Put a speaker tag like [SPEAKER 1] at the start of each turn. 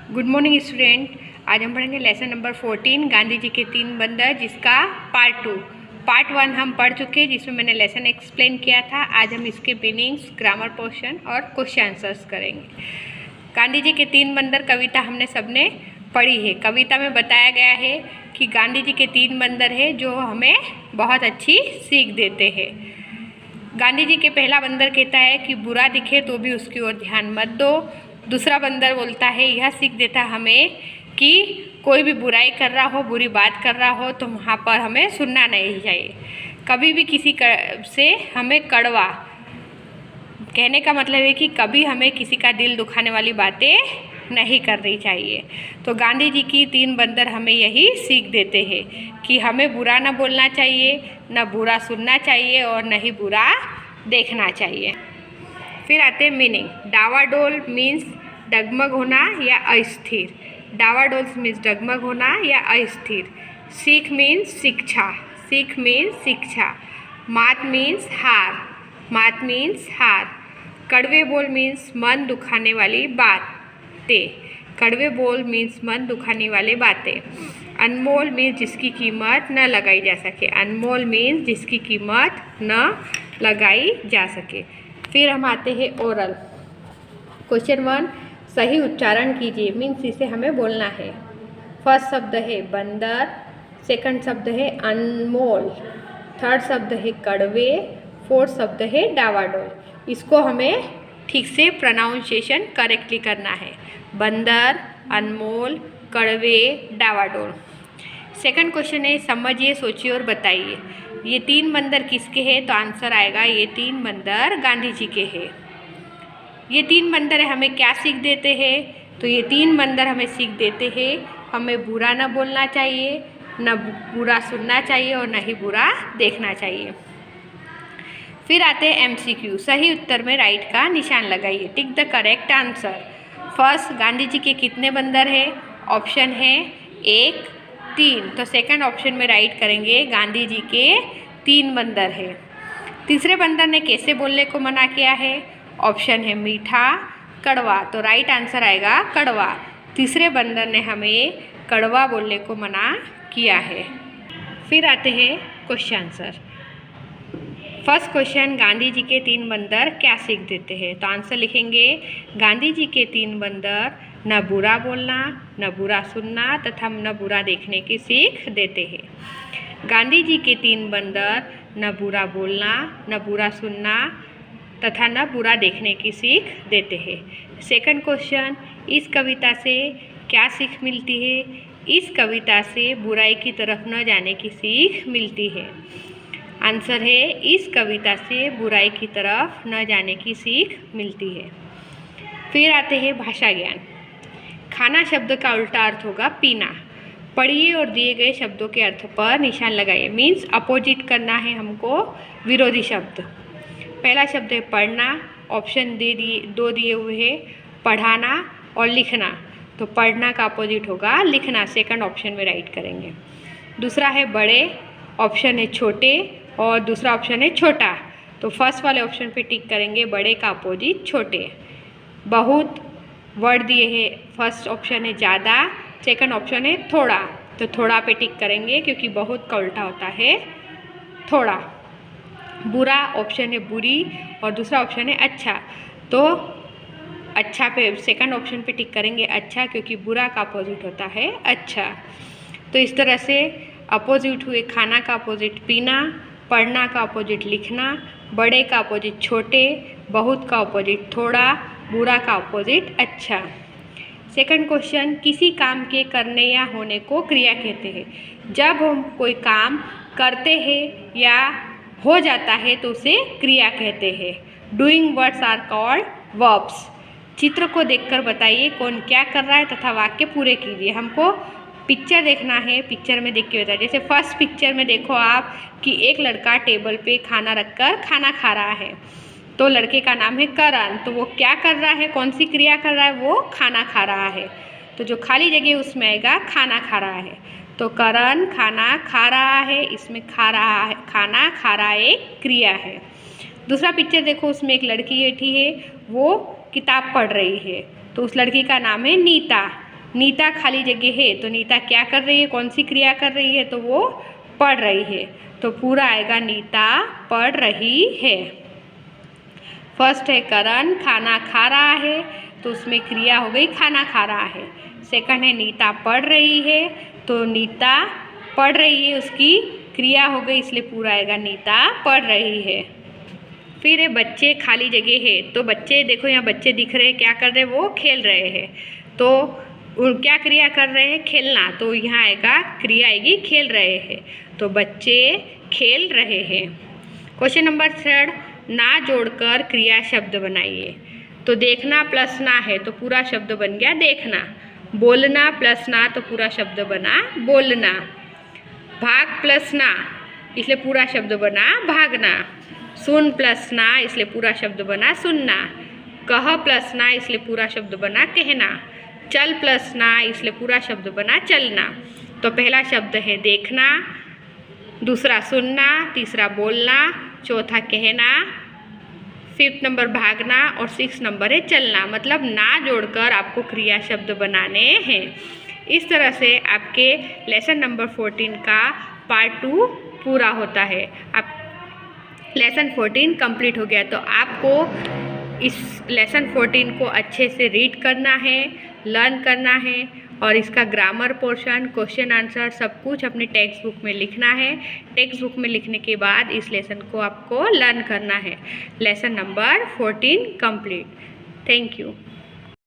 [SPEAKER 1] Good morning student. आज हम पढ़ेंगे लेसन नंबर 14 गांधी जी के 3 बंदर, जिसका पार्ट 2। पार्ट 1 हम पढ़ चुके हैं, जिसमें मैंने लेसन एक्सप्लेन किया था। आज हम इसके मीनिंग्स, ग्रामर पोर्शन और क्वेश्चन आंसर्स करेंगे। गांधी जी के 3 बंदर कविता हमने सबने पढ़ी है। कविता में बताया गया है कि गांधी जी के 3 बंदर हैं जो हमें बहुत अच्छी सीख देते हैं। गांधी जी के पहला बंदर कहता है कि बुरा दिखे तो भी उसकी ओर ध्यान मत दो। दूसरा बंदर बोलता है, यह सीख देता हमें कि कोई भी बुराई कर रहा हो, बुरी बात कर रहा हो तो वहाँ पर हमें सुनना नहीं चाहिए। कभी भी किसी से हमें कड़वा कहने का मतलब है कि कभी हमें किसी का दिल दुखाने वाली बातें नहीं करनी चाहिए। तो गांधी जी की 3 बंदर हमें यही सीख देते हैं कि हमें बुरा ना बोलना चाहिए, न बुरा सुनना चाहिए और न ही बुरा देखना चाहिए। फिर आते हैं मीनिंग। डावाडोल मीन्स डगमग होना या अस्थिर। डावाडोल मीन्स डगमग होना या अस्थिर। सीख मीन्स शिक्षा। सीख मीन्स शिक्षा। मात मीन्स हार। मात मीन्स हार। कड़वे बोल मीन्स मन दुखाने वाली बातें। कड़वे बोल मीन्स मन दुखाने वाली बातें। अनमोल मीन्स जिसकी कीमत न लगाई जा सके। अनमोल मीन्स जिसकी कीमत न लगाई जा सके। फिर हम आते हैं ओरल। क्वेश्चन 1, सही उच्चारण कीजिए। मीन्स इसे हमें बोलना है। फर्स्ट शब्द है बंदर, सेकंड शब्द है अनमोल, थर्ड शब्द है कड़वे, फोर्थ शब्द है डावाडोल। इसको हमें ठीक से प्रोनाउंसिएशन करेक्टली करना है। बंदर, अनमोल, कड़वे, डावाडोल। सेकंड क्वेश्चन है, समझिए, सोचिए और बताइए। ये 3 बंदर किसके हैं? तो आंसर आएगा ये 3 बंदर गांधी जी के हैं। ये 3 बंदर हमें क्या सीख देते हैं? तो ये 3 बंदर हमें सीख देते हैं हमें बुरा ना बोलना चाहिए, न बुरा सुनना चाहिए और न ही बुरा देखना चाहिए। फिर आते हैं MCQ। सही उत्तर में राइट का निशान लगाइए। Tick the correct answer. First, Gandhi ji के कितने बंदर हैं? ऑप्शन है 1, 3। तो सेकंड ऑप्शन में राइट करेंगे, गांधी जी के 3 बंदर हैं। तीसरे बंदर ने कैसे बोलने को मना किया है? ऑप्शन है मीठा, कड़वा। तो राइट आंसर आएगा कड़वा। तीसरे बंदर ने हमें कड़वा बोलने को मना किया है। फिर आते हैं question answer. First question, Gandhi ji के 3 बंदर क्या सीख देते हैं? तो आंसर लिखेंगे, गांधी जी के 3 बंदर न बुरा बोलना, न बुरा सुनना तथा न बुरा देखने की सीख देते हैं। गांधी जी के 3 बंदर न बुरा बोलना, न बुरा सुनना तथा न बुरा देखने की सीख देते हैं। सेकंड क्वेश्चन, इस कविता से क्या सीख मिलती है? इस कविता से बुराई की तरफ न जाने की सीख मिलती है। आंसर है, इस कविता से बुराई की तरफ न जाने की सीख मिलती है। फिर आते हैं भाषा ज्ञान। खाना शब्द का उल्टा अर्थ होगा पीना। पढ़िए और दिए गए शब्दों के अर्थ पर निशान लगाइए। मीन्स अपोजिट करना है हमको विरोधी शब्द। पहला शब्द है पढ़ना। ऑप्शन दो दिए हुए हैं, पढ़ाना और लिखना। तो पढ़ना का अपोजिट होगा लिखना। सेकंड ऑप्शन में राइट करेंगे। दूसरा है बड़े। ऑप्शन है छोटे और दूसरा ऑप्शन है छोटा। तो फर्स्ट वाले ऑप्शन पे टिक करेंगे, बड़े का अपोजिट छोटे। बहुत वर्ड दिए हैं। फर्स्ट ऑप्शन है ज़्यादा, सेकंड ऑप्शन है थोड़ा। तो थोड़ा पे टिक करेंगे क्योंकि बहुत का उल्टा होता है थोड़ा। बुरा ऑप्शन है बुरी और दूसरा ऑप्शन है अच्छा। तो अच्छा पे सेकंड ऑप्शन पे टिक करेंगे अच्छा, क्योंकि बुरा का अपोजिट होता है अच्छा। तो इस तरह से अपोजिट हुए खाना का अपोजिट पीना, पढ़ना का अपोजिट लिखना, बड़े का अपोजिट छोटे, बहुत का अपोजिट थोड़ा, बुरा का अपोजिट अच्छा। सेकंड क्वेश्चन, किसी काम के करने या होने को क्रिया कहते हैं। जब हम कोई काम करते हैं या हो जाता है तो उसे क्रिया कहते हैं। Doing words are called verbs. चित्र को देखकर बताइए कौन क्या कर रहा है तथा वाक्य पूरे कीजिए। हमको पिक्चर देखना है, पिक्चर में देख के बताइए। जैसे फर्स्ट पिक्चर में देखो आप कि एक लड़का टेबल पे खाना रखकर खाना खा रहा है। तो लड़के का नाम है करण। तो वो क्या कर रहा है, कौन सी क्रिया कर रहा है? वो खाना खा रहा है। तो जो खाली जगह उसमें आएगा खाना खा रहा है। तो करण खाना खा रहा है, इसमें खा रहा है, खाना खा रहा एक क्रिया है। दूसरा पिक्चर देखो, उसमें एक लड़की बैठी है, वो किताब पढ़ रही है। तो उस लड़की का नाम है नीता। नीता खाली जगह है, तो नीता क्या कर रही है, कौन सी क्रिया कर रही है, तो वो पढ़ रही है। तो पूरा आएगा नीता पढ़ रही है। फर्स्ट है करण खाना खा रहा है, तो उसमें क्रिया हो गई खाना खा रहा है। सेकंड है नीता पढ़ रही है, तो नीता पढ़ रही है उसकी क्रिया हो गई, इसलिए पूरा आएगा नीता पढ़ रही है। फिर है बच्चे खाली जगह है, तो बच्चे देखो यहाँ बच्चे दिख रहे हैं, क्या कर रहे हैं, वो खेल रहे हैं। तो क्या क्रिया कर रहे हैं, खेलना, तो यहाँ आएगा क्रिया आएगी खेल रहे हैं, तो बच्चे खेल रहे हैं। क्वेश्चन नंबर 3, ना जोड़कर क्रिया शब्द बनाइए। तो देखना प्लस ना है, तो पूरा शब्द बन गया देखना। बोलना प्लस ना, तो पूरा शब्द बना बोलना। भाग प्लस ना, इसलिए पूरा शब्द बना भागना। सुन प्लस ना, इसलिए पूरा शब्द बना सुनना। कह प्लस ना, इसलिए पूरा शब्द बना कहना। चल प्लस ना, इसलिए पूरा शब्द बना चलना। तो पहला शब्द है देखना, दूसरा सुनना, तीसरा बोलना, चौथा कहना, 5th नंबर भागना और 6th नंबर है चलना। मतलब ना जोड़कर आपको क्रिया शब्द बनाने हैं। इस तरह से आपके लेसन नंबर 14 का पार्ट 2 पूरा होता है। आप लेसन 14 कंप्लीट हो गया, तो आपको इस लेसन 14 को अच्छे से रीड करना है, लर्न करना है और इसका ग्रामर पोर्शन, क्वेश्चन आंसर सब कुछ अपनी टेक्स्ट बुक में लिखना है। टेक्स्ट बुक में लिखने के बाद इस लेसन को आपको लर्न करना है। Lesson number 14 complete. Thank you.